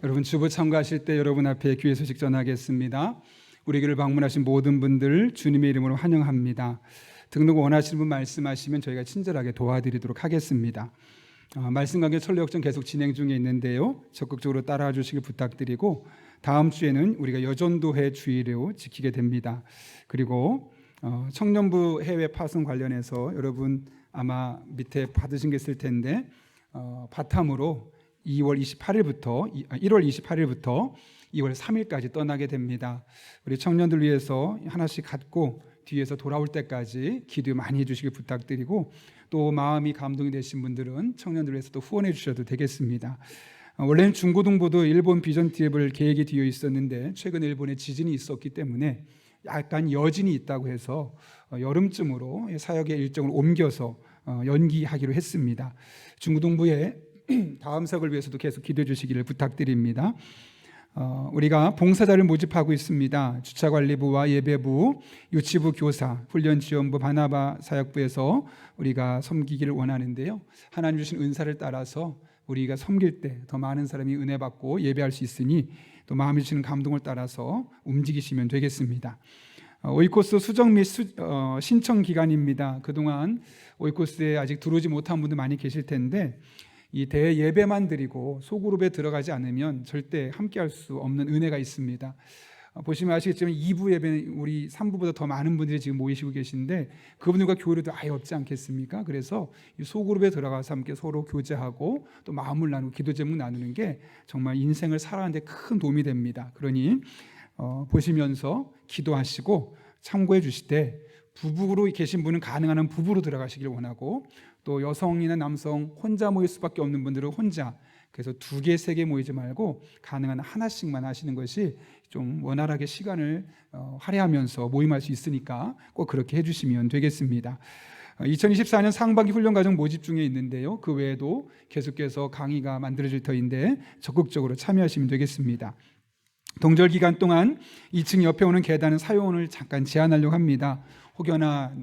여러분 주보 참가하실 때 여러분 앞에 귀의 소식 전하겠습니다. 우리 교회를 방문하신 모든 분들 주님의 이름으로 환영합니다. 등록 원하시는 분 말씀하시면 저희가 친절하게 도와드리도록 하겠습니다. 말씀 관계 철로역정 계속 진행 중에 있는데요. 적극적으로 따라와 주시길 부탁드리고 다음 주에는 우리가 여전도회 주일로 지키게 됩니다. 그리고 청년부 해외 파송 관련해서 여러분 아마 밑에 받으신 게 있을 텐데 바텀으로 1월 28일부터 2월 3일까지 떠나게 됩니다. 우리 청년들 위해서 하나씩 갖고 뒤에서 돌아올 때까지 기도 많이 해주시길 부탁드리고 또 마음이 감동이 되신 분들은 청년들 위해서 또 후원해 주셔도 되겠습니다. 원래는 중고등부도 일본 비전 트립을 계획이 되어 있었는데 최근 일본에 지진이 있었기 때문에 약간 여진이 있다고 해서 여름쯤으로 사역의 일정을 옮겨서 연기하기로 했습니다. 중고등부의 다음 사역을 위해서도 계속 기도해 주시기를 부탁드립니다. 우리가 봉사자를 모집하고 있습니다. 주차관리부와 예배부, 유치부 교사, 훈련지원부, 바나바 사역부에서 우리가 섬기기를 원하는데요. 하나님 주신 은사를 따라서 우리가 섬길 때 더 많은 사람이 은혜 받고 예배할 수 있으니 또 마음에 주시는 감동을 따라서 움직이시면 되겠습니다. 오이코스 수정 및 신청 기간입니다. 그동안 오이코스에 아직 들어오지 못한 분들 많이 계실 텐데 이 대예배만 드리고 소그룹에 들어가지 않으면 절대 함께할 수 없는 은혜가 있습니다. 보시면 아시겠지만 2부 예배는 우리 3부보다 더 많은 분들이 지금 모이시고 계신데 그분들과 교류도 아예 없지 않겠습니까? 그래서 이 소그룹에 들어가서 함께 서로 교제하고 또 마음을 나누고 기도 제목 나누는 게 정말 인생을 살아가는 데 큰 도움이 됩니다. 그러니 보시면서 기도하시고 참고해 주실 때 부부로 계신 분은 가능한 한 부부로 들어가시길 원하고 또 여성이나 남성 혼자 모일 수밖에 없는 분들은 혼자, 그래서 2개, 3개 모이지 말고 가능한 하나씩만 하시는 것이 좀 원활하게 시간을 할애하면서 모임할 수 있으니까 꼭 그렇게 해주시면 되겠습니다. 2024년 상반기 훈련과정 모집 중에 있는데요. 그 외에도 계속해서 강의가 만들어질 터인데 적극적으로 참여하시면 되겠습니다. 동절 기간 동안 2층 옆에 오는 계단은 사용을 잠깐 제한하려고 합니다. 혹여나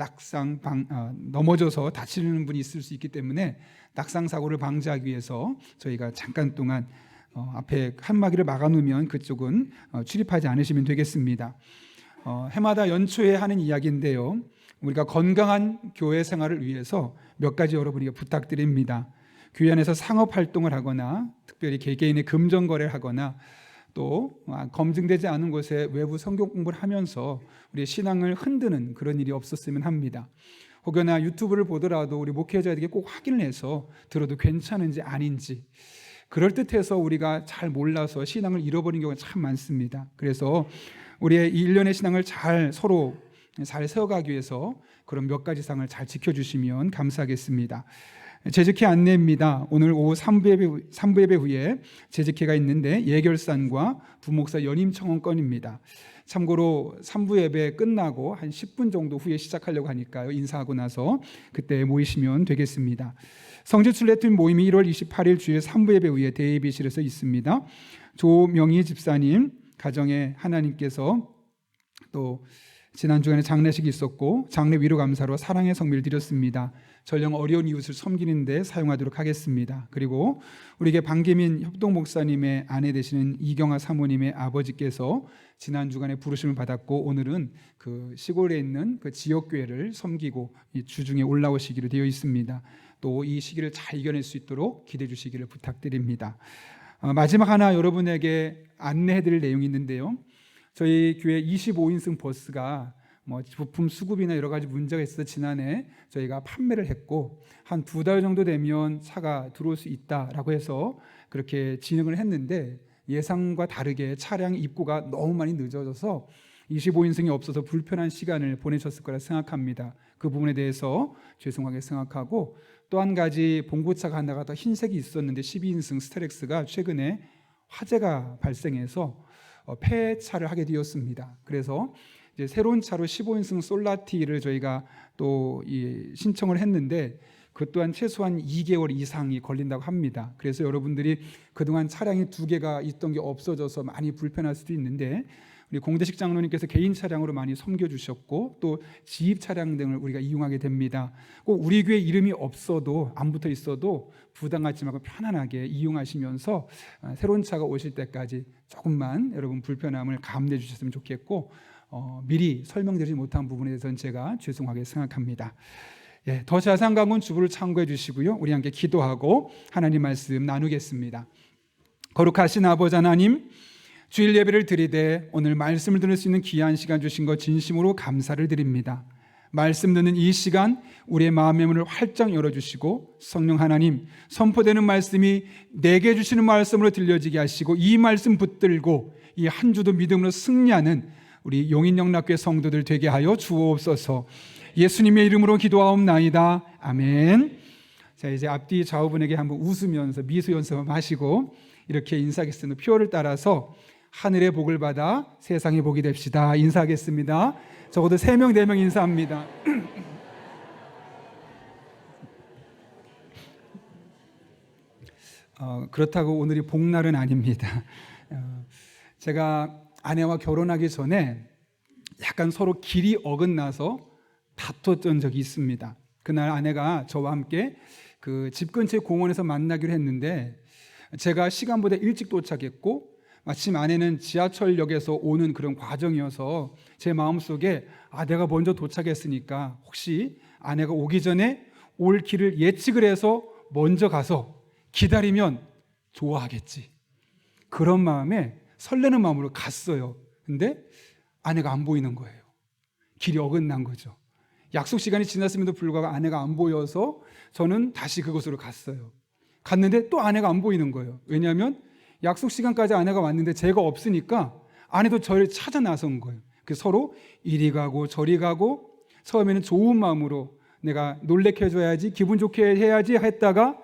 넘어져서 다치는 분이 있을 수 있기 때문에 낙상 사고를 방지하기 위해서 저희가 잠깐 동안 앞에 칸막이를 막아놓으면 그쪽은 출입하지 않으시면 되겠습니다. 해마다 연초에 하는 이야기인데요. 우리가 건강한 교회 생활을 위해서 몇 가지 여러분에게 부탁드립니다. 교회 안에서 상업 활동을 하거나 특별히 개개인의 금전 거래를 하거나 또 검증되지 않은 곳에 외부 성경 공부를 하면서 우리의 신앙을 흔드는 그런 일이 없었으면 합니다. 혹여나 유튜브를 보더라도 우리 목회자에게 꼭 확인을 해서 들어도 괜찮은지 아닌지 그럴듯해서 우리가 잘 몰라서 신앙을 잃어버린 경우가 참 많습니다. 그래서 우리의 이 일련의 신앙을 서로 잘 세워가기 위해서 그런 몇 가지 사항을 잘 지켜주시면 감사하겠습니다. 재직회 안내입니다. 오늘 오후 3부 예배 후에 재직회가 있는데 예결산과 부목사 연임 청원 건입니다. 참고로 3부 예배 끝나고 한 10분 정도 후에 시작하려고 하니까요. 인사하고 나서 그때 모이시면 되겠습니다. 성지순례팀 모임이 1월 28일 주일 3부 예배 후에 대예비실에서 있습니다. 조명희 집사님 가정에 하나님께서 또 지난 주간에 장례식이 있었고 장례 위로 감사로 사랑의 성미를 드렸습니다. 전령 어려운 이웃을 섬기는 데 사용하도록 하겠습니다. 그리고 우리에게 반계민 협동 목사님의 아내 되시는 이경아 사모님의 아버지께서 지난 주간에 부르심을 받았고 오늘은 그 시골에 있는 그 지역교회를 섬기고 이 주중에 올라오시기로 되어 있습니다. 또 이 시기를 잘 이겨낼 수 있도록 기대해 주시기를 부탁드립니다. 마지막 하나 여러분에게 안내해드릴 내용이 있는데요. 저희 교회 25인승 버스가 부품 수급이나 여러 가지 문제가 있어서 지난해 저희가 판매를 했고 한 2달 정도 되면 차가 들어올 수 있다라고 해서 그렇게 진행을 했는데 예상과 다르게 차량 입고가 너무 많이 늦어져서 25인승이 없어서 불편한 시간을 보내셨을 거라 생각합니다. 그 부분에 대해서 죄송하게 생각하고 또 한 가지 봉고차가 하나가 더 흰색이 있었는데 12인승 스타렉스가 최근에 화재가 발생해서 폐차를 하게 되었습니다. 그래서 이제 새로운 차로 15인승 솔라티를 저희가 또 신청을 했는데 그 또한 최소한 2개월 이상이 걸린다고 합니다. 그래서 여러분들이 그동안 차량이 2개가 있던 게 없어져서 많이 불편할 수도 있는데 우리 공대식 장로님께서 개인 차량으로 많이 섬겨주셨고 또 지입 차량 등을 우리가 이용하게 됩니다. 꼭 우리 교회 이름이 없어도 안 붙어 있어도 부담 갖지 말고 편안하게 이용하시면서 새로운 차가 오실 때까지 조금만 여러분 불편함을 감내해 주셨으면 좋겠고 미리 설명드리지 못한 부분에 대해서는 제가 죄송하게 생각합니다. 예, 더 자세한 강은 주부를 참고해 주시고요. 우리 함께 기도하고 하나님 말씀 나누겠습니다. 거룩하신 아버지 하나님, 주일 예배를 드리되 오늘 말씀을 들을 수 있는 귀한 시간 주신 것 진심으로 감사를 드립니다. 말씀 듣는 이 시간 우리의 마음의 문을 활짝 열어주시고 성령 하나님, 선포되는 말씀이 내게 주시는 말씀으로 들려지게 하시고 이 말씀 붙들고 이 한 주도 믿음으로 승리하는 우리 용인영락교회 성도들 되게 하여 주옵소서. 예수님의 이름으로 기도하옵나이다. 아멘. 자, 이제 앞뒤 좌우분에게 한번 웃으면서 미소 연습을 하시고 이렇게 인사하겠습니다. 표를 따라서 하늘의 복을 받아 세상의 복이 됩시다. 인사하겠습니다. 적어도 3명, 4명 인사합니다. 그렇다고 오늘이 복날은 아닙니다. 제가 아내와 결혼하기 전에 약간 서로 길이 어긋나서 다퉜던 적이 있습니다. 그날 아내가 저와 함께 그 집 근처 공원에서 만나기로 했는데 제가 시간보다 일찍 도착했고 마침 아내는 지하철역에서 오는 그런 과정이어서 제 마음속에 내가 먼저 도착했으니까 혹시 아내가 오기 전에 올 길을 예측을 해서 먼저 가서 기다리면 좋아하겠지, 그런 마음에 설레는 마음으로 갔어요. 근데 아내가 안 보이는 거예요. 길이 어긋난 거죠. 약속 시간이 지났음에도 불구하고 아내가 안 보여서 저는 다시 그곳으로 갔어요. 갔는데 또 아내가 안 보이는 거예요. 왜냐하면 약속 시간까지 아내가 왔는데 제가 없으니까 아내도 저를 찾아 나선 거예요. 그래서 서로 이리 가고 저리 가고 처음에는 좋은 마음으로 내가 놀래켜 줘야지, 기분 좋게 해야지 했다가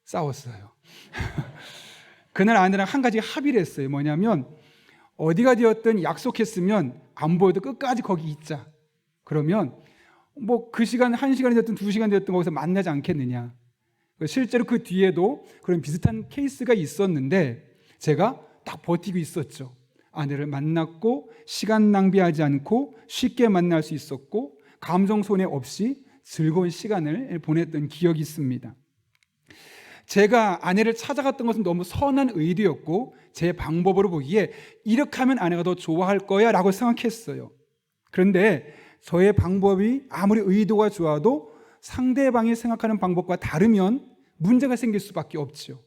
싸웠어요. 그날 아내랑 한 가지 합의를 했어요. 뭐냐면 어디가 되었든 약속했으면 안 보여도 끝까지 거기 있자. 그러면 뭐 그 시간 1시간이 됐든 2시간이 됐든 거기서 만나지 않겠느냐. 실제로 그 뒤에도 그런 비슷한 케이스가 있었는데 제가 딱 버티고 있었죠. 아내를 만났고 시간 낭비하지 않고 쉽게 만날 수 있었고 감정 손해 없이 즐거운 시간을 보냈던 기억이 있습니다. 제가 아내를 찾아갔던 것은 너무 선한 의도였고 제 방법으로 보기에 이렇게 하면 아내가 더 좋아할 거야 라고 생각했어요. 그런데 저의 방법이 아무리 의도가 좋아도 상대방이 생각하는 방법과 다르면 문제가 생길 수밖에 없죠.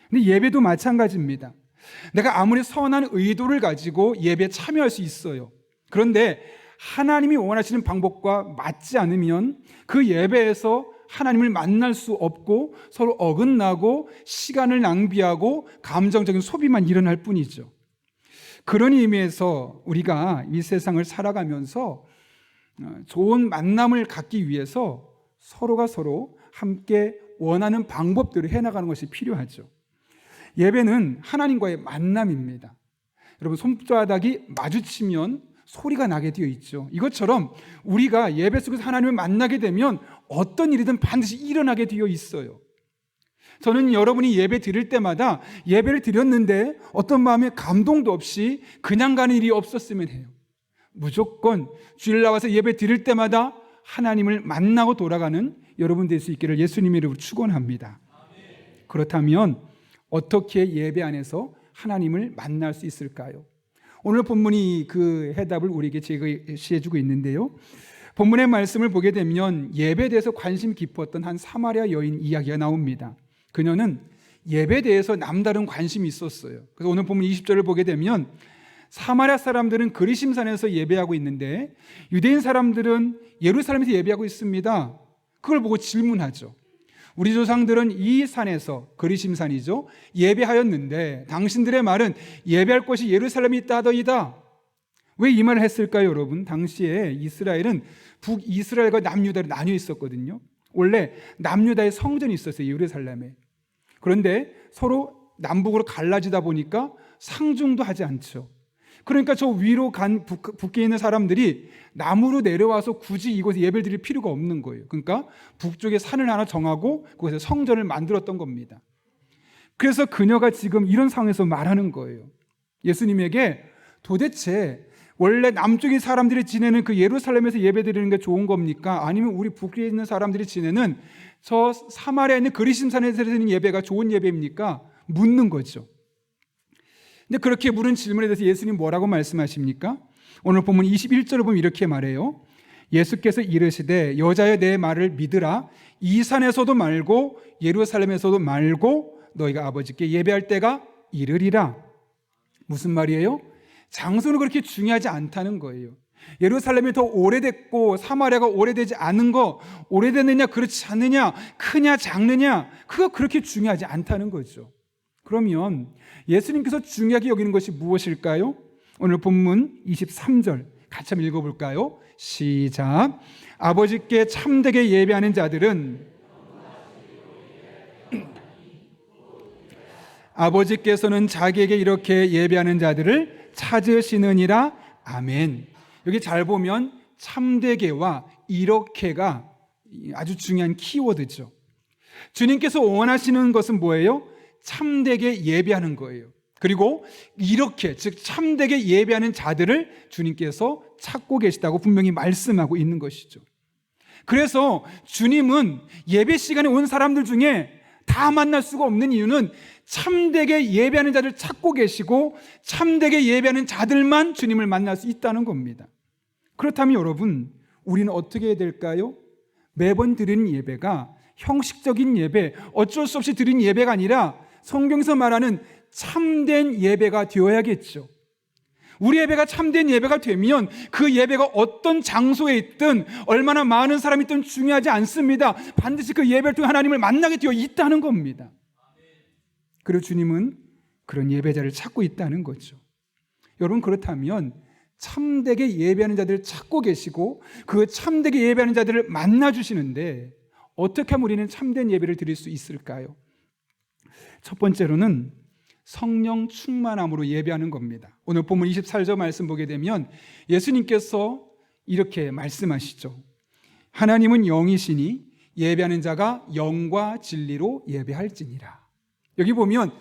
근데 예배도 마찬가지입니다. 내가 아무리 선한 의도를 가지고 예배에 참여할 수 있어요. 그런데 하나님이 원하시는 방법과 맞지 않으면 그 예배에서 하나님을 만날 수 없고 서로 어긋나고 시간을 낭비하고 감정적인 소비만 일어날 뿐이죠. 그런 의미에서 우리가 이 세상을 살아가면서 좋은 만남을 갖기 위해서 서로가 서로 함께 원하는 방법대로 해나가는 것이 필요하죠. 예배는 하나님과의 만남입니다. 여러분, 손바닥이 마주치면 소리가 나게 되어 있죠. 이것처럼 우리가 예배 속에서 하나님을 만나게 되면 어떤 일이든 반드시 일어나게 되어 있어요. 저는 여러분이 예배 드릴 때마다 예배를 드렸는데 어떤 마음에 감동도 없이 그냥 가는 일이 없었으면 해요. 무조건 주일 나와서 예배 드릴 때마다 하나님을 만나고 돌아가는 여러분 될 수 있기를 예수님의 이름으로 축원합니다. 그렇다면 어떻게 예배 안에서 하나님을 만날 수 있을까요? 오늘 본문이 그 해답을 우리에게 제시해주고 있는데요. 본문의 말씀을 보게 되면 예배에 대해서 관심 깊었던 한 사마리아 여인 이야기가 나옵니다. 그녀는 예배에 대해서 남다른 관심이 있었어요. 그래서 오늘 본문 20절을 보게 되면 사마리아 사람들은 그리심산에서 예배하고 있는데 유대인 사람들은 예루살렘에서 예배하고 있습니다. 그걸 보고 질문하죠. 우리 조상들은 이 산에서, 그리심산이죠, 예배하였는데 당신들의 말은 예배할 곳이 예루살렘에 있다 하더이다. 왜 이 말을 했을까요, 여러분? 당시에 이스라엘은 북이스라엘과 남유다로 나뉘어 있었거든요. 원래 남유다의 성전이 있었어요, 예루살렘에. 그런데 서로 남북으로 갈라지다 보니까 상중도 하지 않죠. 그러니까 저 위로 간 북에 있는 사람들이 남으로 내려와서 굳이 이곳에 예배를 드릴 필요가 없는 거예요. 그러니까 북쪽에 산을 하나 정하고 그곳에 성전을 만들었던 겁니다. 그래서 그녀가 지금 이런 상황에서 말하는 거예요. 예수님에게 도대체 원래 남쪽의 사람들이 지내는 그 예루살렘에서 예배드리는 게 좋은 겁니까? 아니면 우리 북에 있는 사람들이 지내는 저 사마리아에 있는 그리심산에서 드리는 예배가 좋은 예배입니까? 묻는 거죠. 근데 그렇게 물은 질문에 대해서 예수님 뭐라고 말씀하십니까? 오늘 본문 21절을 보면 이렇게 말해요. 예수께서 이르시되 여자여 내 말을 믿으라. 이 산에서도 말고 예루살렘에서도 말고 너희가 아버지께 예배할 때가 이르리라. 무슨 말이에요? 장소는 그렇게 중요하지 않다는 거예요. 예루살렘이 더 오래됐고 사마리아가 오래되지 않은 거, 오래됐느냐 그렇지 않느냐, 크냐 작느냐, 그거 그렇게 중요하지 않다는 거죠. 그러면 예수님께서 중요하게 여기는 것이 무엇일까요? 오늘 본문 23절 같이 한번 읽어볼까요? 시작. 아버지께 참되게 예배하는 자들은 아버지께서는 자기에게 이렇게 예배하는 자들을 찾으시느니라. 아멘. 여기 잘 보면 참되게와 이렇게가 아주 중요한 키워드죠. 주님께서 원하시는 것은 뭐예요? 참되게 예배하는 거예요. 그리고 이렇게, 즉 참되게 예배하는 자들을 주님께서 찾고 계시다고 분명히 말씀하고 있는 것이죠. 그래서 주님은 예배 시간에 온 사람들 중에 다 만날 수가 없는 이유는 참되게 예배하는 자를 찾고 계시고 참되게 예배하는 자들만 주님을 만날 수 있다는 겁니다. 그렇다면 여러분, 우리는 어떻게 해야 될까요? 매번 드리는 예배가 형식적인 예배, 어쩔 수 없이 드리는 예배가 아니라 성경에서 말하는 참된 예배가 되어야겠죠. 우리 예배가 참된 예배가 되면 그 예배가 어떤 장소에 있든 얼마나 많은 사람이 있든 중요하지 않습니다. 반드시 그 예배를 통해 하나님을 만나게 되어 있다는 겁니다. 그리고 주님은 그런 예배자를 찾고 있다는 거죠. 여러분, 그렇다면 참되게 예배하는 자들을 찾고 계시고 그 참되게 예배하는 자들을 만나주시는데 어떻게 하면 우리는 참된 예배를 드릴 수 있을까요? 첫 번째로는 성령 충만함으로 예배하는 겁니다. 오늘 본문 24절 말씀 보게 되면 예수님께서 이렇게 말씀하시죠. 하나님은 영이시니 예배하는 자가 영과 진리로 예배할지니라. 여기 보면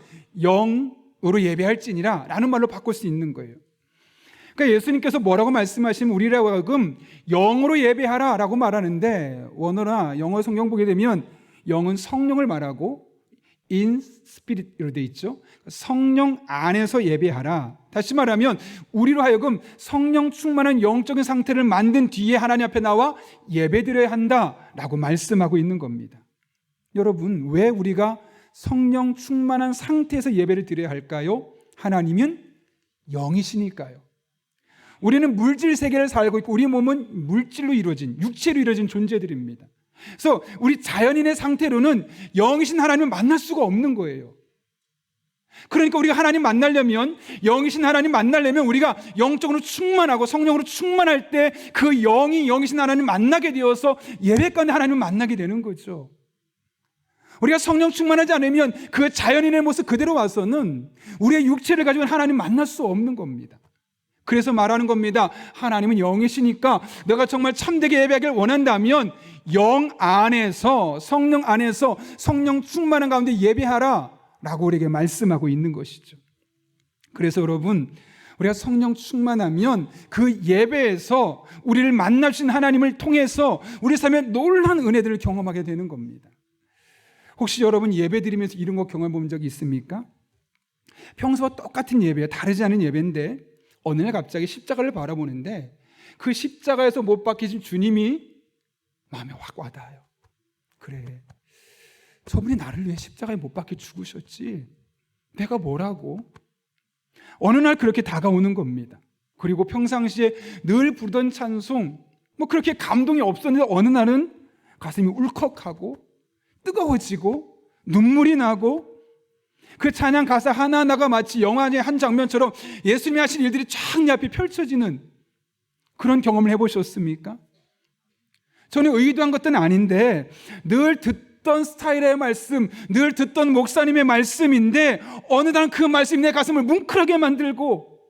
영으로 예배할지니라 라는 말로 바꿀 수 있는 거예요. 그러니까 예수님께서 뭐라고 말씀하시면 우리라고 하여금 영으로 예배하라 라고 말하는데, 원어나 영어 성경 보게 되면 영은 성령을 말하고 in spirit으로 돼 있죠. 성령 안에서 예배하라. 다시 말하면 우리로 하여금 성령 충만한 영적인 상태를 만든 뒤에 하나님 앞에 나와 예배드려야 한다라고 말씀하고 있는 겁니다. 여러분, 왜 우리가 성령 충만한 상태에서 예배를 드려야 할까요? 하나님은 영이시니까요. 우리는 물질 세계를 살고 있고 우리 몸은 물질로 이루어진, 육체로 이루어진 존재들입니다. 그래서 우리 자연인의 상태로는 영이신 하나님을 만날 수가 없는 거예요. 그러니까 우리가 하나님 만나려면, 영이신 하나님 만나려면 우리가 영적으로 충만하고 성령으로 충만할 때 그 영이 영이신 하나님 만나게 되어서 예배 가운데 하나님을 만나게 되는 거죠. 우리가 성령 충만하지 않으면 그 자연인의 모습 그대로 와서는 우리의 육체를 가지고 하나님 만날 수 없는 겁니다. 그래서 말하는 겁니다. 하나님은 영이시니까 내가 정말 참되게 예배하길 원한다면 영 안에서, 성령 안에서 성령 충만한 가운데 예배하라 라고 우리에게 말씀하고 있는 것이죠. 그래서 여러분, 우리가 성령 충만하면 그 예배에서 우리를 만나주신 하나님을 통해서 우리 삶에 놀라운 은혜들을 경험하게 되는 겁니다. 혹시 여러분 예배 드리면서 이런 거 경험해 본 적이 있습니까? 평소와 똑같은 예배예요. 다르지 않은 예배인데 어느 날 갑자기 십자가를 바라보는데 그 십자가에서 못 박히신 주님이 마음에 확 와닿아요. 그래, 저분이 나를 위해 십자가에 못 박혀 죽으셨지, 내가 뭐라고? 어느 날 그렇게 다가오는 겁니다. 그리고 평상시에 늘 부르던 찬송 뭐 그렇게 감동이 없었는데 어느 날은 가슴이 울컥하고 뜨거워지고 눈물이 나고 그 찬양 가사 하나하나가 마치 영화의 한 장면처럼 예수님이 하신 일들이 쫙 내 앞에 펼쳐지는 그런 경험을 해보셨습니까? 저는 의도한 것은 아닌데 늘 듣던 스타일의 말씀, 늘 듣던 목사님의 말씀인데 어느 날 그 말씀이 내 가슴을 뭉클하게 만들고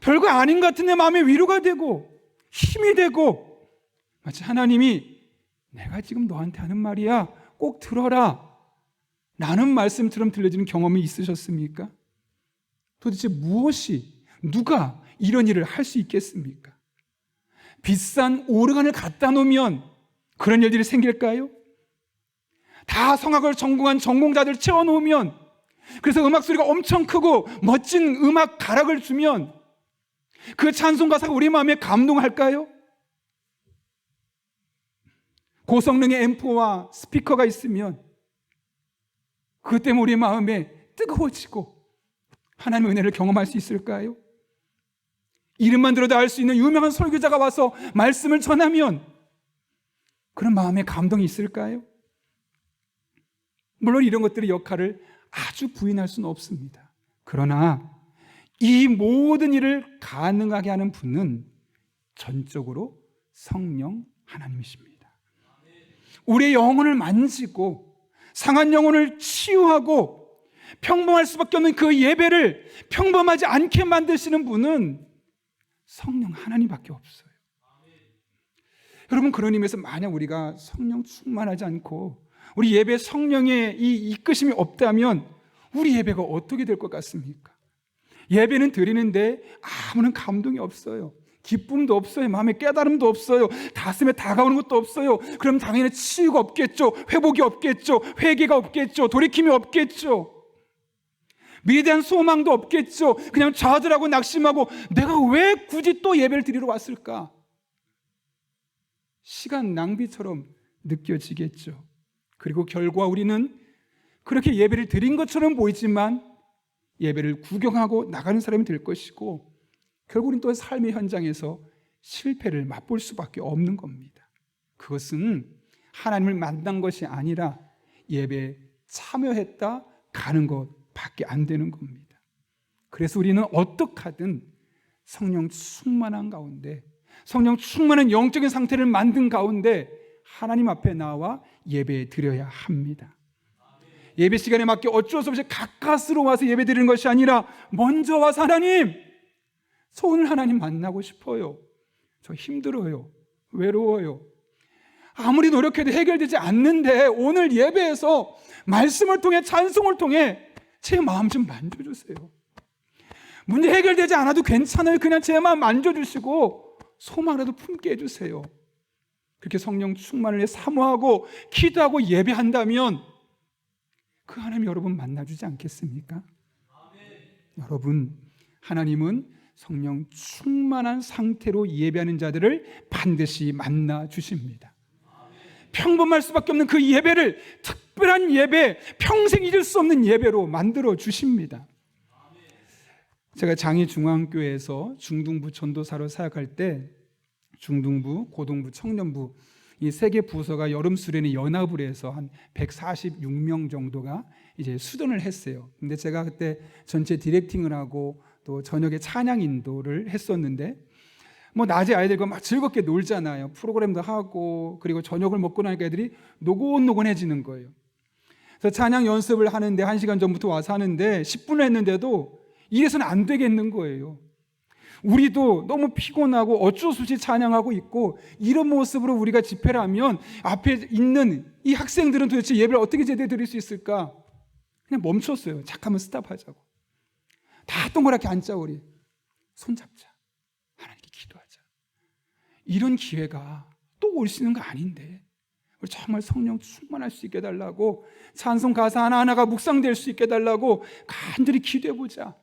별거 아닌 것 같은 내 마음에 위로가 되고 힘이 되고 마치 하나님이 내가 지금 너한테 하는 말이야, 꼭 들어라 라는 말씀처럼 들려지는 경험이 있으셨습니까? 도대체 무엇이, 누가 이런 일을 할 수 있겠습니까? 비싼 오르간을 갖다 놓으면 그런 일들이 생길까요? 다 성악을 전공한 전공자들 채워놓으면, 그래서 음악 소리가 엄청 크고 멋진 음악 가락을 주면 그 찬송 가사가 우리 마음에 감동할까요? 고성능의 앰프와 스피커가 있으면 그것 때문에 우리 마음에 뜨거워지고 하나님의 은혜를 경험할 수 있을까요? 이름만 들어도 알 수 있는 유명한 설교자가 와서 말씀을 전하면 그런 마음에 감동이 있을까요? 물론 이런 것들의 역할을 아주 부인할 수는 없습니다. 그러나 이 모든 일을 가능하게 하는 분은 전적으로 성령 하나님이십니다. 우리의 영혼을 만지고 상한 영혼을 치유하고 평범할 수밖에 없는 그 예배를 평범하지 않게 만드시는 분은 성령 하나님밖에 없어요. 여러분, 그런 의미에서 만약 우리가 성령 충만하지 않고 우리 예배 성령의 이 이끄심이 없다면 우리 예배가 어떻게 될 것 같습니까? 예배는 드리는데 아무런 감동이 없어요. 기쁨도 없어요. 마음에 깨달음도 없어요. 가슴에 다가오는 것도 없어요. 그럼 당연히 치유가 없겠죠. 회복이 없겠죠. 회개가 없겠죠. 돌이킴이 없겠죠. 미래에 대한 소망도 없겠죠. 그냥 좌절하고 낙심하고 내가 왜 굳이 또 예배를 드리러 왔을까? 시간 낭비처럼 느껴지겠죠. 그리고 결과 우리는 그렇게 예배를 드린 것처럼 보이지만 예배를 구경하고 나가는 사람이 될 것이고 결국은 또 삶의 현장에서 실패를 맛볼 수밖에 없는 겁니다. 그것은 하나님을 만난 것이 아니라 예배에 참여했다 가는 것밖에 안 되는 겁니다. 그래서 우리는 어떻게 하든 성령 충만한 가운데, 성령 충만한 영적인 상태를 만든 가운데 하나님 앞에 나와 예배 드려야 합니다. 예배 시간에 맞게 어쩔 수 없이 가까스로 와서 예배 드리는 것이 아니라 먼저 와서 하나님, 저 오늘 하나님 만나고 싶어요. 저 힘들어요. 외로워요. 아무리 노력해도 해결되지 않는데 오늘 예배에서 말씀을 통해 찬송을 통해 제 마음 좀 만져주세요. 문제 해결되지 않아도 괜찮아요. 그냥 제 마음 만져주시고 소망이라도 품게 해주세요. 그렇게 성령 충만을 위해 사모하고 기도하고 예배한다면 그 하나님 여러분 만나주지 않겠습니까? 여러분, 하나님은 성령 충만한 상태로 예배하는 자들을 반드시 만나 주십니다. 평범할 수밖에 없는 그 예배를 특별한 예배, 평생 잊을 수 없는 예배로 만들어 주십니다. 제가 장희중앙교회에서 중등부 전도사로 사역할 때 중등부, 고등부, 청년부 이 세 개 부서가 여름 수련회 연합을 해서 한 146명 정도가 이제 수련을 했어요. 근데 제가 그때 전체 디렉팅을 하고 또 저녁에 찬양 인도를 했었는데 뭐 낮에 아이들과 막 즐겁게 놀잖아요. 프로그램도 하고 그리고 저녁을 먹고 나니까 애들이 노곤노곤해지는 거예요. 그래서 찬양 연습을 하는데 1시간 전부터 와서 하는데 10분을 했는데도 이래서는 안 되겠는 거예요. 우리도 너무 피곤하고 어쩔 수 없이 찬양하고 있고 이런 모습으로 우리가 집회를 하면 앞에 있는 이 학생들은 도대체 예배를 어떻게 제대로 드릴 수 있을까? 그냥 멈췄어요. 잠깐만 스탑하자고. 다 동그랗게 앉자. 우리 손잡자. 하나님께 기도하자. 이런 기회가 또 올 수 있는 거 아닌데 우리 정말 성령 충만할 수 있게 해달라고 찬송 가사 하나하나가 묵상될 수 있게 해달라고 간절히 기도해보자.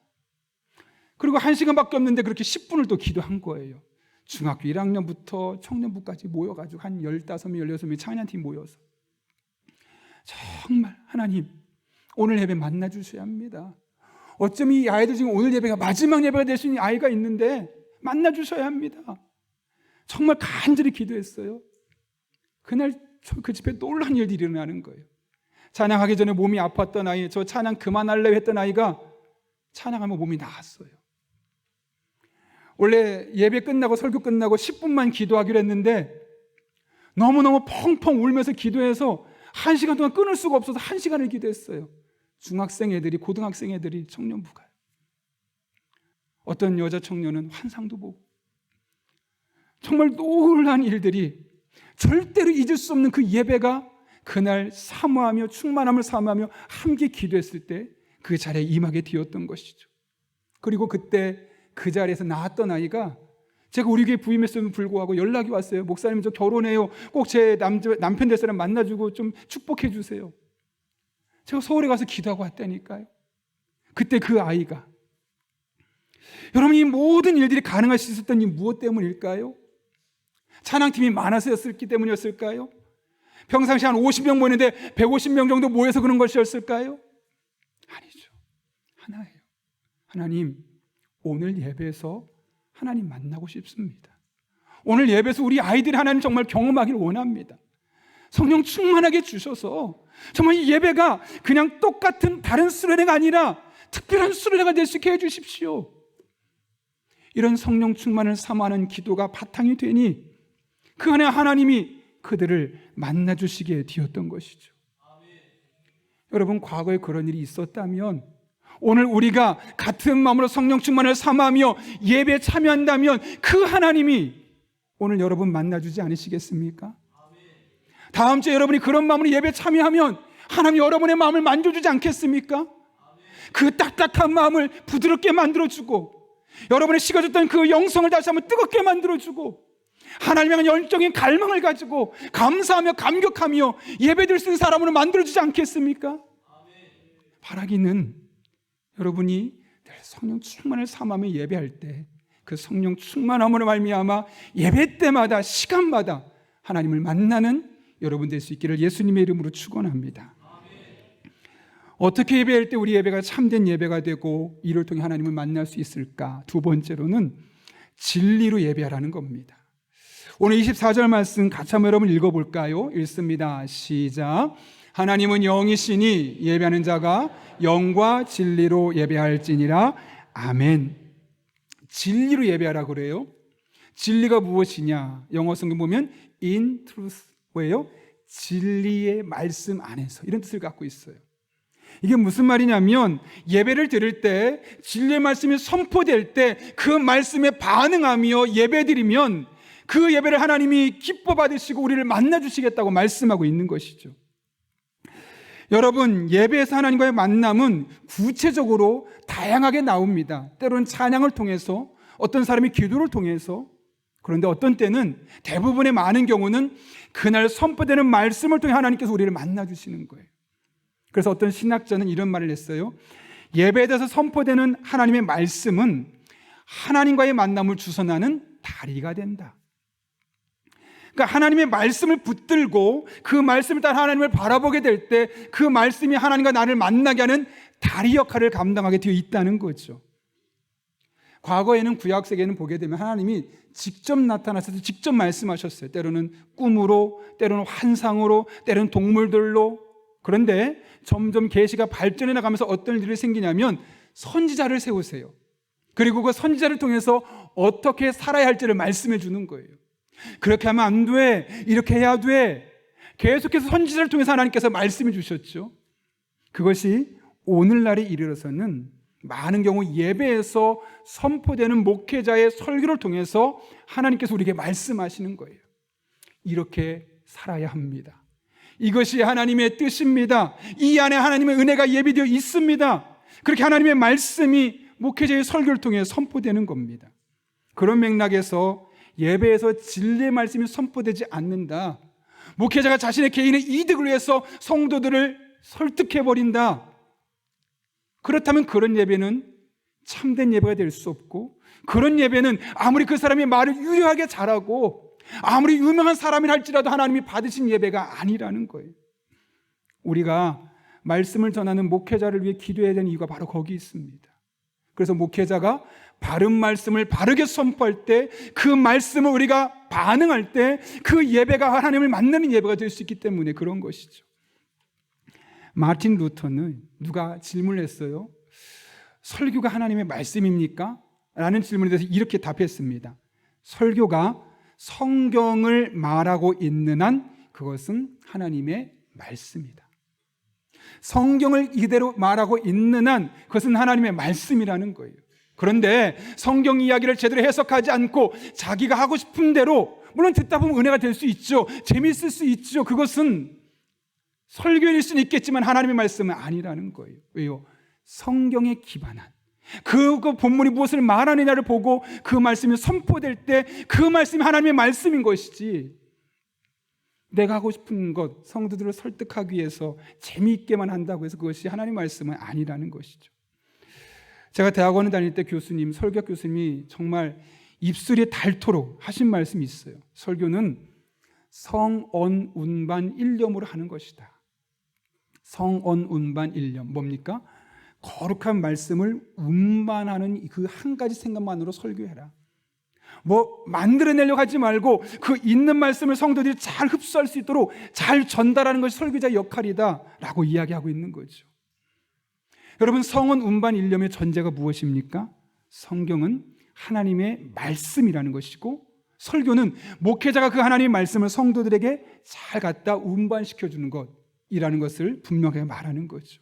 그리고 1시간밖에 없는데 그렇게 10분을 또 기도한 거예요. 중학교 1학년부터 청년부까지 모여가지고 한 15명, 16명 찬양팀 모여서 정말 하나님 오늘 예배 만나주셔야 합니다. 어쩜 이 아이들 지금 오늘 예배가 마지막 예배가 될 수 있는 아이가 있는데 만나주셔야 합니다. 정말 간절히 기도했어요. 그날 그 집에 놀라운 일들이 일어나는 거예요. 찬양하기 전에 몸이 아팠던 아이, 저 찬양 그만할래요 했던 아이가 찬양하면 몸이 나았어요. 원래 예배 끝나고 설교 끝나고 10분만 기도하기로 했는데 너무너무 펑펑 울면서 기도해서 1시간 동안 끊을 수가 없어서 1시간을 기도했어요. 중학생 애들이, 고등학생 애들이, 청년부가요. 어떤 여자 청년은 환상도 보고 정말 놀라운 일들이 절대로 잊을 수 없는 그 예배가 그날 사모하며 충만함을 사모하며 함께 기도했을 때 그 자리에 임하게 되었던 것이죠. 그리고 그때 그 자리에서 낳았던 아이가 제가 우리 교회 부임했음에도 불구하고 연락이 왔어요. 목사님 저 결혼해요. 꼭 제 남편 될 사람 만나주고 좀 축복해 주세요. 제가 서울에 가서 기도하고 왔다니까요. 그때 그 아이가, 여러분, 이 모든 일들이 가능할 수 있었던 이 무엇 때문일까요? 찬양팀이 많아서였기 때문이었을까요? 평상시 한 50명 모이는데 150명 정도 모여서 그런 것이었을까요? 아니죠. 하나예요. 하나님, 오늘 예배에서 하나님 만나고 싶습니다. 오늘 예배에서 우리 아이들이 하나님 정말 경험하기를 원합니다. 성령 충만하게 주셔서 정말 이 예배가 그냥 똑같은 다른 수련회가 아니라 특별한 수련회가 될 수 있게 해주십시오. 이런 성령 충만을 사모하는 기도가 바탕이 되니 그 안에 하나님이 그들을 만나주시게 되었던 것이죠. 여러분, 과거에 그런 일이 있었다면 오늘 우리가 같은 마음으로 성령 충만을 사모하며 예배에 참여한다면 그 하나님이 오늘 여러분 만나주지 않으시겠습니까? 다음 주에 여러분이 그런 마음으로 예배에 참여하면 하나님 여러분의 마음을 만져주지 않겠습니까? 그 딱딱한 마음을 부드럽게 만들어주고 여러분의 식어졌던 그 영성을 다시 한번 뜨겁게 만들어주고 하나님에 대한 열정인 갈망을 가지고 감사하며 감격하며 예배드릴 수 있는 사람으로 만들어주지 않겠습니까? 바라기는 여러분이 늘 성령 충만을 삼으며 예배할 때 그 성령 충만함으로 말미암아 예배 때마다 시간마다 하나님을 만나는 여러분 될 수 있기를 예수님의 이름으로 축원합니다. 어떻게 예배할 때 우리 예배가 참된 예배가 되고 이를 통해 하나님을 만날 수 있을까? 두 번째로는 진리로 예배하라는 겁니다. 오늘 24절 말씀 같이 한번 여러분 읽어볼까요? 읽습니다. 시작. 하나님은 영이시니 예배하는 자가 영과 진리로 예배할지니라. 아멘. 진리로 예배하라 그래요. 진리가 무엇이냐? 영어 성경 보면 in truth, 왜요? 진리의 말씀 안에서, 이런 뜻을 갖고 있어요. 이게 무슨 말이냐면 예배를 드릴 때 진리의 말씀이 선포될 때 그 말씀에 반응하며 예배드리면 그 예배를 하나님이 기뻐 받으시고 우리를 만나주시겠다고 말씀하고 있는 것이죠. 여러분, 예배에서 하나님과의 만남은 구체적으로 다양하게 나옵니다. 때로는 찬양을 통해서, 어떤 사람이 기도를 통해서, 그런데 어떤 때는, 대부분의 많은 경우는 그날 선포되는 말씀을 통해 하나님께서 우리를 만나주시는 거예요. 그래서 어떤 신학자는 이런 말을 했어요. 예배에 대해서 선포되는 하나님의 말씀은 하나님과의 만남을 주선하는 다리가 된다. 그러니까 하나님의 말씀을 붙들고 그 말씀을 따라 하나님을 바라보게 될 때 그 말씀이 하나님과 나를 만나게 하는 다리 역할을 감당하게 되어 있다는 거죠. 과거에는 구약 세계는 보게 되면 하나님이 직접 나타나셔서 직접 말씀하셨어요. 때로는 꿈으로, 때로는 환상으로, 때로는 동물들로. 그런데 점점 계시가 발전해 나가면서 어떤 일이 생기냐면 선지자를 세우세요. 그리고 그 선지자를 통해서 어떻게 살아야 할지를 말씀해 주는 거예요. 그렇게 하면 안 돼, 이렇게 해야 돼. 계속해서 선지자를 통해서 하나님께서 말씀해 주셨죠. 그것이 오늘날에 이르러서는 많은 경우 예배에서 선포되는 목회자의 설교를 통해서 하나님께서 우리에게 말씀하시는 거예요. 이렇게 살아야 합니다. 이것이 하나님의 뜻입니다. 이 안에 하나님의 은혜가 예비되어 있습니다. 그렇게 하나님의 말씀이 목회자의 설교를 통해 선포되는 겁니다. 그런 맥락에서 예배에서 진리의 말씀이 선포되지 않는다, 목회자가 자신의 개인의 이득을 위해서 성도들을 설득해버린다, 그렇다면 그런 예배는 참된 예배가 될 수 없고, 그런 예배는 아무리 그 사람이 말을 유효하게 잘하고 아무리 유명한 사람이라 할지라도 하나님이 받으신 예배가 아니라는 거예요. 우리가 말씀을 전하는 목회자를 위해 기도해야 되는 이유가 바로 거기 있습니다. 그래서 목회자가 바른 말씀을 바르게 선포할 때, 그 말씀을 우리가 반응할 때 그 예배가 하나님을 만나는 예배가 될 수 있기 때문에 그런 것이죠. 마틴 루터는 누가 질문을 했어요. 설교가 하나님의 말씀입니까? 라는 질문에 대해서 이렇게 답했습니다. 설교가 성경을 말하고 있는 한 그것은 하나님의 말씀이다. 성경을 이대로 말하고 있는 한 그것은 하나님의 말씀이라는 거예요. 그런데 성경 이야기를 제대로 해석하지 않고 자기가 하고 싶은 대로, 물론 듣다 보면 은혜가 될 수 있죠, 재미있을 수 있죠, 그것은 설교일 수는 있겠지만 하나님의 말씀은 아니라는 거예요. 왜요? 성경에 기반한, 그 본문이 무엇을 말하느냐를 보고 그 말씀이 선포될 때 그 말씀이 하나님의 말씀인 것이지, 내가 하고 싶은 것, 성도들을 설득하기 위해서 재미있게만 한다고 해서 그것이 하나님의 말씀은 아니라는 것이죠. 제가 대학원에 다닐 때 교수님, 설교 교수님이 정말 입술이 닳도록 하신 말씀이 있어요. 설교는 성언운반 일념으로 하는 것이다. 성언운반 일념, 뭡니까? 거룩한 말씀을 운반하는 그 한 가지 생각만으로 설교해라. 뭐 만들어내려고 하지 말고 그 있는 말씀을 성도들이 잘 흡수할 수 있도록 잘 전달하는 것이 설교자의 역할이다 라고 이야기하고 있는 거죠. 여러분, 성언 운반 일념의 전제가 무엇입니까? 성경은 하나님의 말씀이라는 것이고, 설교는 목회자가 그 하나님의 말씀을 성도들에게 잘 갖다 운반시켜주는 것이라는 것을 분명하게 말하는 거죠.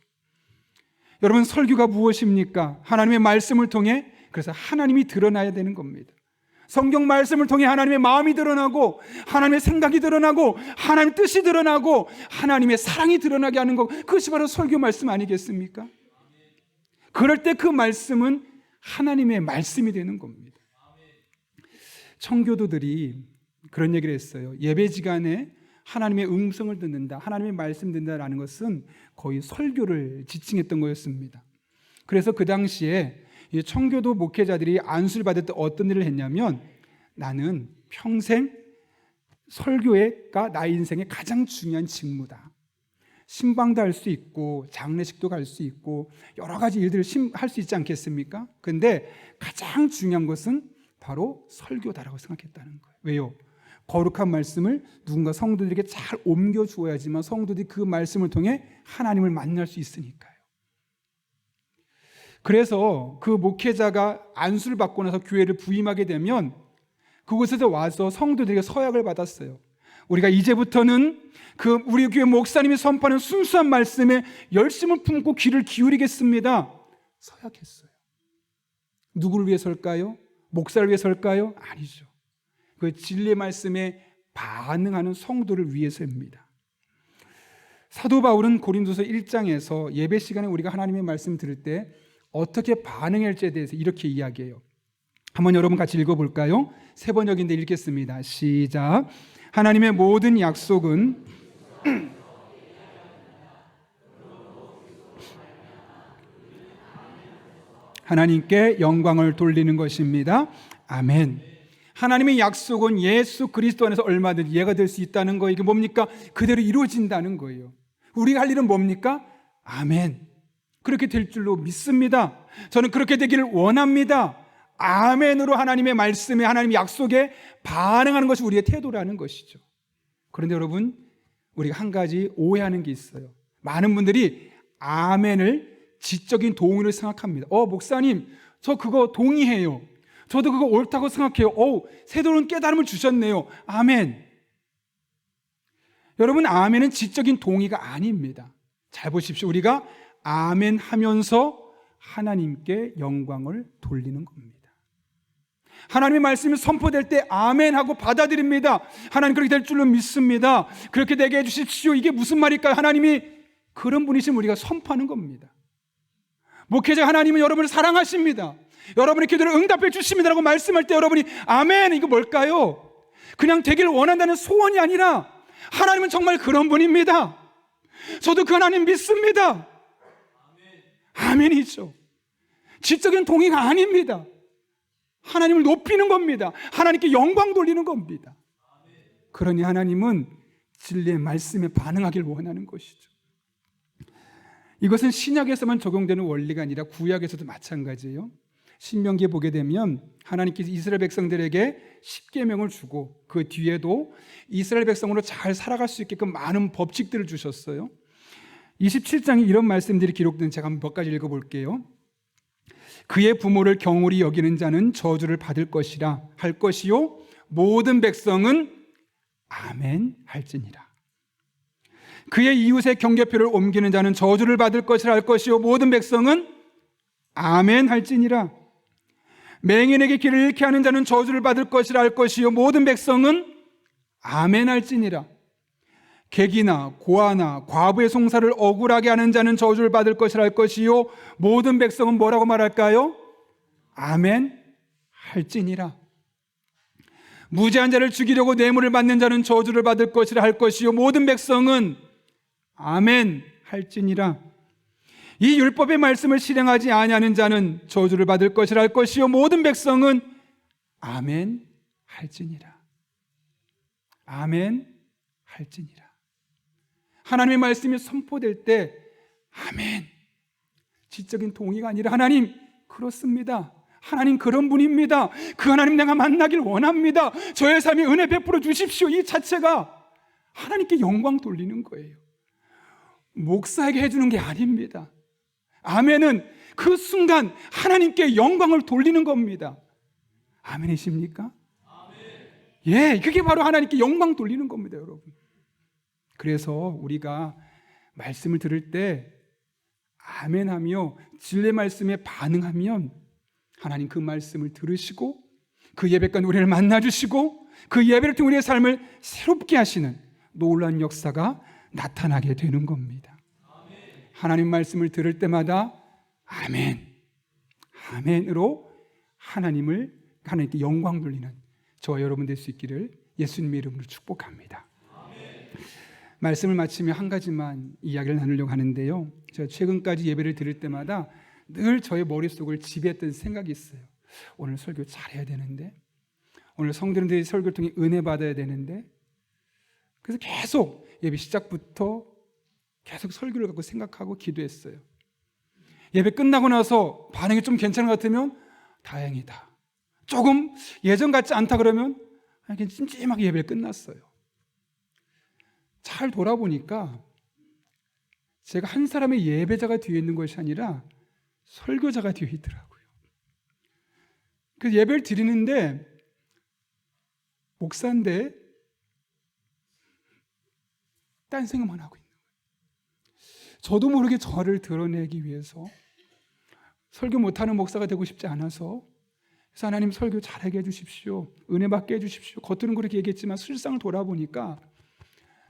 여러분, 설교가 무엇입니까? 하나님의 말씀을 통해, 그래서 하나님이 드러나야 되는 겁니다. 성경 말씀을 통해 하나님의 마음이 드러나고, 하나님의 생각이 드러나고, 하나님의 뜻이 드러나고, 하나님의 사랑이 드러나게 하는 것, 그것이 바로 설교 말씀 아니겠습니까? 그럴 때 그 말씀은 하나님의 말씀이 되는 겁니다. 청교도들이 그런 얘기를 했어요. 예배지간에 하나님의 음성을 듣는다, 하나님의 말씀 듣는다라는 것은 거의 설교를 지칭했던 거였습니다. 그래서 그 당시에 이 청교도 목회자들이 안수를 받을 때 어떤 일을 했냐면, 나는 평생 설교가 나의 인생의 가장 중요한 직무다. 신방도 할 수 있고 장례식도 갈 수 있고 여러 가지 일들을 할 수 있지 않겠습니까? 근데 가장 중요한 것은 바로 설교다라고 생각했다는 거예요. 왜요? 거룩한 말씀을 누군가 성도들에게 잘 옮겨주어야지만 성도들이 그 말씀을 통해 하나님을 만날 수 있으니까요. 그래서 그 목회자가 안수를 받고 나서 교회를 부임하게 되면 그곳에서 와서 성도들에게 서약을 받았어요. 우리가 이제부터는 우리 교회 목사님이 선포하는 순수한 말씀에 열심을 품고 귀를 기울이겠습니다. 서약했어요. 누구를 위해서일까요? 목사를 위해서일까요? 아니죠. 그 진리의 말씀에 반응하는 성도를 위해서입니다. 사도 바울은 고린도서 1장에서 예배 시간에 우리가 하나님의 말씀 들을 때 어떻게 반응해야 할지에 대해서 이렇게 이야기해요. 한번 여러분 같이 읽어볼까요? 세 번역인데 읽겠습니다. 시작. 하나님의 모든 약속은 하나님께 영광을 돌리는 것입니다. 아멘. 하나님의 약속은 예수 그리스도 안에서 얼마든지 이해가 될 수 있다는 거예요. 이게 뭡니까? 그대로 이루어진다는 거예요. 우리가 할 일은 뭡니까? 아멘. 그렇게 될 줄로 믿습니다. 저는 그렇게 되기를 원합니다. 아멘으로 하나님의 말씀에, 하나님의 약속에 반응하는 것이 우리의 태도라는 것이죠. 그런데 여러분, 우리가 한 가지 오해하는 게 있어요. 많은 분들이 아멘을 지적인 동의로 생각합니다. 목사님, 저 그거 동의해요. 저도 그거 옳다고 생각해요. 새로운 깨달음을 주셨네요. 아멘. 여러분, 아멘은 지적인 동의가 아닙니다. 잘 보십시오. 우리가 아멘 하면서 하나님께 영광을 돌리는 겁니다. 하나님의 말씀이 선포될 때 아멘하고 받아들입니다. 하나님 그렇게 될 줄로 믿습니다. 그렇게 되게 해주십시오. 이게 무슨 말일까요? 하나님이 그런 분이시면 우리가 선포하는 겁니다. 목회자 하나님은 여러분을 사랑하십니다. 여러분의 기도를 응답해 주십니다라고 말씀할 때 여러분이 아멘, 이거 뭘까요? 그냥 되기를 원한다는 소원이 아니라 하나님은 정말 그런 분입니다. 저도 그 하나님 믿습니다. 아멘이죠. 지적인 동의가 아닙니다. 하나님을 높이는 겁니다. 하나님께 영광 돌리는 겁니다. 그러니 하나님은 진리의 말씀에 반응하길 원하는 것이죠. 이것은 신약에서만 적용되는 원리가 아니라 구약에서도 마찬가지예요. 신명기에 보게 되면 하나님께서 이스라엘 백성들에게 십계명을 주고 그 뒤에도 이스라엘 백성으로 잘 살아갈 수 있게끔 많은 법칙들을 주셨어요. 27장에 이런 말씀들이 기록된, 제가 몇 가지 읽어볼게요. 그의 부모를 경홀히 여기는 자는 저주를 받을 것이라 할 것이요 모든 백성은 아멘 할지니라. 그의 이웃의 경계표를 옮기는 자는 저주를 받을 것이라 할 것이요 모든 백성은 아멘 할지니라. 맹인에게 길을 잃게 하는 자는 저주를 받을 것이라 할 것이요 모든 백성은 아멘 할지니라. 객이나 고아나 과부의 송사를 억울하게 하는 자는 저주를 받을 것이라 할 것이요 모든 백성은 뭐라고 말할까요? 아멘 할지니라. 무죄한 자를 죽이려고 뇌물을 받는 자는 저주를 받을 것이라 할 것이요 모든 백성은 아멘 할지니라. 이 율법의 말씀을 실행하지 아니하는 자는 저주를 받을 것이라 할 것이요 모든 백성은 아멘 할지니라. 아멘 할지니라. 하나님의 말씀이 선포될 때 아멘, 지적인 동의가 아니라 하나님 그렇습니다, 하나님 그런 분입니다, 그 하나님 내가 만나길 원합니다, 저의 삶에 은혜 베풀어 주십시오, 이 자체가 하나님께 영광 돌리는 거예요. 목사에게 해주는 게 아닙니다. 아멘은 그 순간 하나님께 영광을 돌리는 겁니다. 아멘이십니까? 예, 그게 바로 하나님께 영광 돌리는 겁니다, 여러분. 그래서 우리가 말씀을 들을 때 아멘하며 진리의 말씀에 반응하면 하나님 그 말씀을 들으시고 그 예배가 우리를 만나주시고 그 예배를 통해 우리의 삶을 새롭게 하시는 놀라운 역사가 나타나게 되는 겁니다. 하나님 말씀을 들을 때마다 아멘, 아멘으로 하나님께 영광 돌리는 저와 여러분 될 수 있기를 예수님의 이름으로 축복합니다. 말씀을 마치며 한 가지만 이야기를 나누려고 하는데요, 제가 최근까지 예배를 드릴 때마다 늘 저의 머릿속을 지배했던 생각이 있어요. 오늘 설교 잘해야 되는데, 오늘 성도님들이 설교를 통해 은혜 받아야 되는데, 그래서 계속 예배 시작부터 계속 설교를 갖고 생각하고 기도했어요. 예배 끝나고 나서 반응이 좀 괜찮은 것 같으면 다행이다, 조금 예전 같지 않다 그러면 그냥 찜찜하게 예배를 끝났어요. 잘 돌아보니까 제가 한 사람의 예배자가 뒤에 있는 것이 아니라 설교자가 뒤에 있더라고요. 그래서 예배를 드리는데 목사인데 딴 생각만 하고 있는 거예요. 저도 모르게 저를 드러내기 위해서 설교 못하는 목사가 되고 싶지 않아서, 그래서 하나님 설교 잘하게 해주십시오, 은혜 받게 해주십시오, 겉으로는 그렇게 얘기했지만 실상을 돌아보니까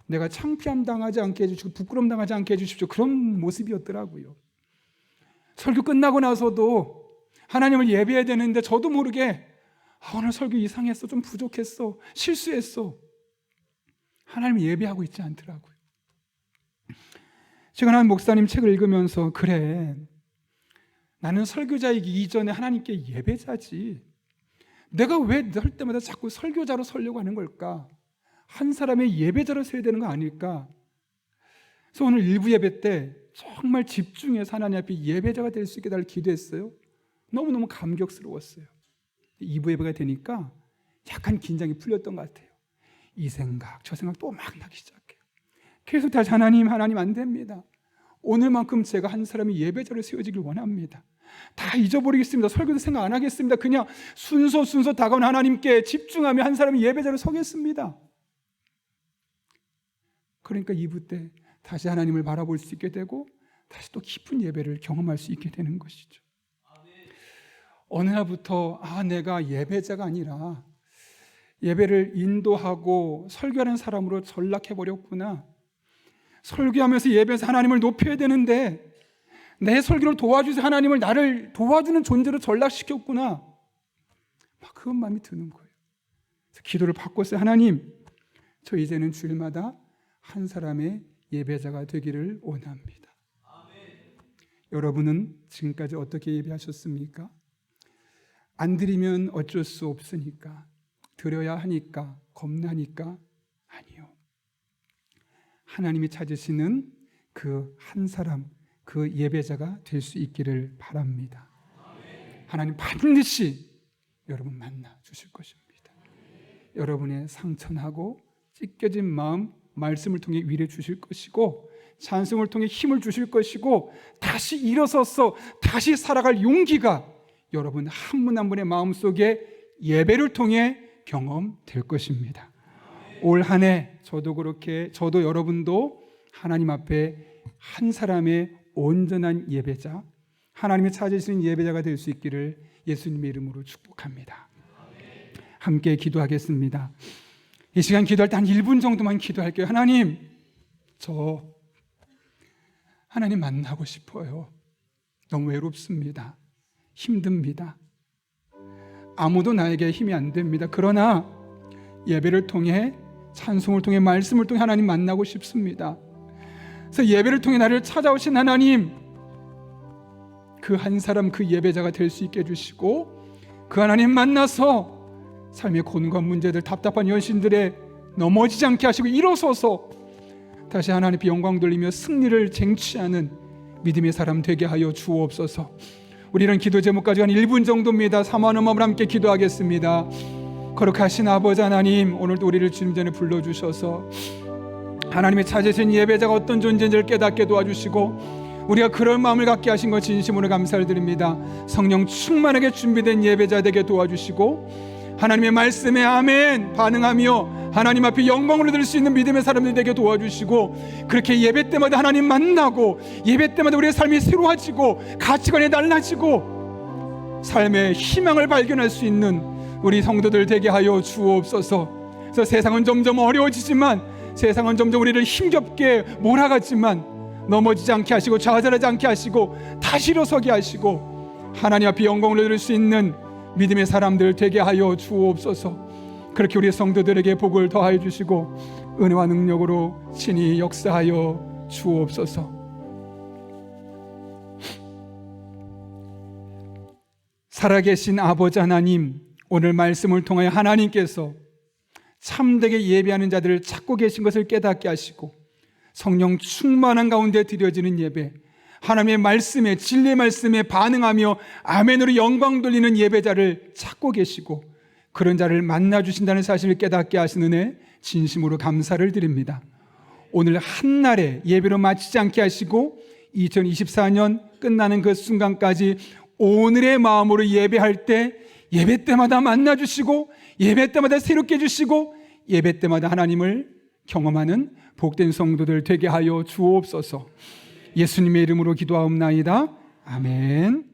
내가 창피함 당하지 않게 해주시고 부끄러움 당하지 않게 해주십시오, 그런 모습이었더라고요. 설교 끝나고 나서도 하나님을 예배해야 되는데 저도 모르게 오늘 설교 이상했어, 좀 부족했어, 실수했어, 하나님을 예배하고 있지 않더라고요. 제가 한 목사님 책을 읽으면서 그래, 나는 설교자이기 이전에 하나님께 예배자지, 내가 왜 할 때마다 자꾸 설교자로 서려고 하는 걸까? 한 사람의 예배자로 서야 되는 거 아닐까? 그래서 오늘 일부 예배 때 정말 집중해서 하나님 앞에 예배자가 될 수 있게 날 기도했어요. 너무너무 감격스러웠어요. 2부 예배가 되니까 약간 긴장이 풀렸던 것 같아요. 이 생각 저 생각 또 막 나기 시작해요. 계속 다시 하나님 안 됩니다, 오늘만큼 제가 한 사람이 예배자로 세워지길 원합니다, 다 잊어버리겠습니다, 설교도 생각 안 하겠습니다, 그냥 순서 다가온 하나님께 집중하며 한 사람이 예배자로 서겠습니다. 그러니까 2부 때 다시 하나님을 바라볼 수 있게 되고 다시 또 깊은 예배를 경험할 수 있게 되는 것이죠. 어느 날부터 내가 예배자가 아니라 예배를 인도하고 설교하는 사람으로 전락해버렸구나, 설교하면서 예배에서 하나님을 높여야 되는데 내 설교를 도와주셔서 하나님을 나를 도와주는 존재로 전락시켰구나, 막 그런 마음이 드는 거예요. 그래서 기도를 바꿨어요. 하나님, 저 이제는 주일마다 한 사람의 예배자가 되기를 원합니다. 여러분은 지금까지 어떻게 예배하셨습니까? 안 드리면 어쩔 수 없으니까, 드려야 하니까, 겁나니까? 아니요. 하나님이 찾으시는 그 한 사람, 그 예배자가 될 수 있기를 바랍니다. 하나님 반드시 여러분 만나 주실 것입니다. 여러분의 상처나고 찢겨진 마음 말씀을 통해 위로해 주실 것이고, 찬송을 통해 힘을 주실 것이고, 다시 일어서서 다시 살아갈 용기가 여러분 한 분 한 분의 마음속에 예배를 통해 경험될 것입니다. 올 한 해 저도 그렇게, 저도 여러분도 하나님 앞에 한 사람의 온전한 예배자, 하나님이 찾으시는 예배자가 될 수 있기를 예수님의 이름으로 축복합니다. 함께 기도하겠습니다. 이 시간 기도할 때 한 1분 정도만 기도할게요. 하나님, 저 하나님 만나고 싶어요. 너무 외롭습니다. 힘듭니다. 아무도 나에게 힘이 안 됩니다. 그러나 예배를 통해, 찬송을 통해, 말씀을 통해 하나님 만나고 싶습니다. 그래서 예배를 통해 나를 찾아오신 하나님, 그 한 사람, 그 예배자가 될 수 있게 해주시고, 그 하나님 만나서 삶의 고뇌와 문제들, 답답한 현실들에 넘어지지 않게 하시고 일어서서 다시 하나님 앞에 영광 돌리며 승리를 쟁취하는 믿음의 사람 되게 하여 주옵소서. 우리는 기도 제목까지 한 1분 정도입니다. 사모하는 마음으로 함께 기도하겠습니다. 거룩하신 아버지 하나님, 오늘도 우리를 주님 전에 불러주셔서 하나님의 찾으신 예배자가 어떤 존재인지를 깨닫게 도와주시고 우리가 그런 마음을 갖게 하신 것 진심으로 감사를 드립니다. 성령 충만하게 준비된 예배자 되게 도와주시고 하나님의 말씀에 아멘 반응하며 하나님 앞에 영광을 얻을 수 있는 믿음의 사람들 되게 도와주시고, 그렇게 예배 때마다 하나님 만나고 예배 때마다 우리의 삶이 새로워지고 가치관이 달라지고 삶의 희망을 발견할 수 있는 우리 성도들 되게 하여 주옵소서. 그래서 세상은 점점 어려워지지만, 세상은 점점 우리를 힘겹게 몰아갔지만 넘어지지 않게 하시고 좌절하지 않게 하시고 다시 일어서게 하시고 하나님 앞에 영광을 얻을 수 있는 믿음의 사람들 되게 하여 주옵소서. 그렇게 우리 성도들에게 복을 더하여 주시고 은혜와 능력으로 친히 역사하여 주옵소서. 살아계신 아버지 하나님, 오늘 말씀을 통하여 하나님께서 참되게 예배하는 자들을 찾고 계신 것을 깨닫게 하시고 성령 충만한 가운데 드려지는 예배, 하나님의 말씀에, 진리의 말씀에 반응하며 아멘으로 영광 돌리는 예배자를 찾고 계시고 그런 자를 만나주신다는 사실을 깨닫게 하시는 은혜 진심으로 감사를 드립니다. 오늘 한날에 예배로 마치지 않게 하시고 2024년 끝나는 그 순간까지 오늘의 마음으로 예배할 때 예배 때마다 만나주시고 예배 때마다 새롭게 해주시고 예배 때마다 하나님을 경험하는 복된 성도들 되게 하여 주옵소서. 예수님의 이름으로 기도하옵나이다. 아멘.